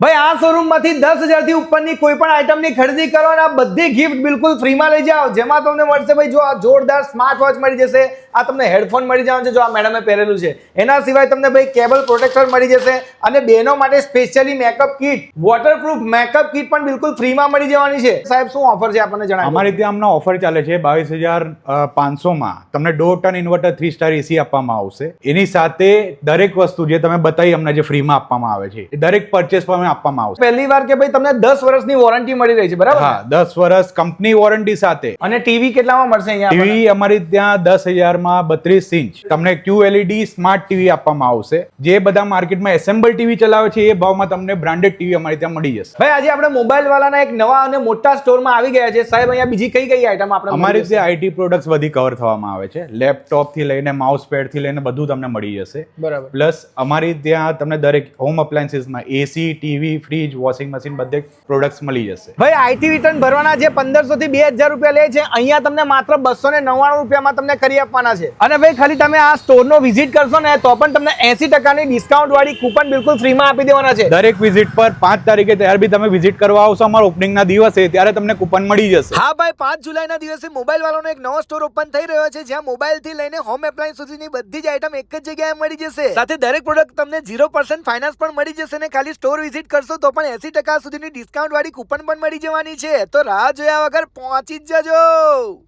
ભાઈ આ શોરૂમ માંથી 10,000 થી ઉપરની કોઈ પણ આઈટમ ની ખરીદી કરો અને આ બધી ગિફ્ટ બિલકુલ ફ્રી માં લઈ જાઓ, જેમાં તમને મળશે ભાઈ જો આ જોરદાર સ્માર્ટ વોચ મળી જશે, આ તમને હેડફોન મળી જવાનું છે જો આ મેડમે પહેરેલું છે, એના સિવાય તમને ભાઈ કેબલ પ્રોટેક્ટર મળી જશે અને બહેનો માટે specially makeup kit, waterproof makeup kit પણ બિલકુલ ફ્રી માં મળી જવાની છે. સાહેબ શું ઓફર છે આપણને જણાવો. અમારી ત્યાં હમણાં ઓફર ચાલે છે 22,500 માં તમને 1.5 ટન ઇન્વર્ટર 3 સ્ટાર એસી આપવામાં આવશે. એની સાથે દરેક વસ્તુ જે તમે બતાવી અમને જે ફ્રીમાં આપવામાં આવે છે એ દરેક પરચેસ પર આપવામાં આવશે. પહેલી વાર કે ભાઈ તમને 10 વર્ષની વોરંટી મળી રહી છે, બરાબર? હા, 10 વર્ષ કંપની વોરંટી સાથે. અને ટીવી કેટલામાં મળશે અહીંયા? ટીવી અમારી ત્યાં 10,000 માં 32 ઇંચ તમને QLED સ્માર્ટ ટીવી આપવામાં આવશે. જે બધા માર્કેટમાં એસેમ્બલ ટીવી ચલાવે છે એ ભાવમાં તમને બ્રાન્ડેડ ટીવી અમારી ત્યાં મળી જશે. ભાઈ આજે આપણે મોબાઈલ વાળાના એક નવા અને મોટા સ્ટોરમાં આવી ગયા છે. સાહેબ અહીંયા બીજી કઈ કઈ આઈટમ આપણે અમારી ત્યાં આઈટી પ્રોડક્ટ્સ બધી કવર થવામાં આવે છે. લેપટોપ થી લઈને માઉસ પેડ થી લઈને બધું તમને મળી જશે. બરાબર. પ્લસ અમારી ત્યાં તમને દરેક હોમ અપ્લાયન્સીસમાં એસી, ટીવી, ફ્રીજ, વોશિંગ મશીન બધે પ્રોડક્ટ્સ મળી જશે. ભાઈ આઈટી રિટર્ન ભરવાના જે 1500 થી 2000 રૂપિયા લે છે, અહીંયા તમને માત્ર 299 રૂપિયામાં તમને કરી આપવાના છે. અને ભાઈ ખાલી તમે આ સ્ટોરનો વિઝિટ કરશો ને તો પણ તમને 80% ડિસ્કાઉન્ટ વાળી કૂપન બિલકુલ ફ્રીમાં આપી દેવાના છે. દરેક વિઝિટ પર 5 તારીખે ત્યારે બી તમે વિઝિટ કરવા આવશો અમારા ઓપનિંગના દિવસે ત્યારે તમને કૂપન મળી જશે. હા ભાઈ 5 જુલાઈના દિવસે મોબાઈલ વાળાનો એક નવો સ્ટોર ઓપન થઈ રહ્યો છે, જ્યાં મોબાઈલ થી લઈને હોમ એપ્લાયન્સ સુધીની બધી જ આઈટમ એક જ જગ્યાએ મળી જશે. સાથે દરેક પ્રોડક્ટ તમને 0% ફાઇનાન્સ પણ મળી જશે ને ખાલી સ્ટોર વિઝિટ કરશો તો પણ 80% સુધીની ડિસ્કાઉન્ટ વાળી કૂપન પણ મળી જવાની છે. તો રાહ જોયા વગર પહોંચી જ જજો.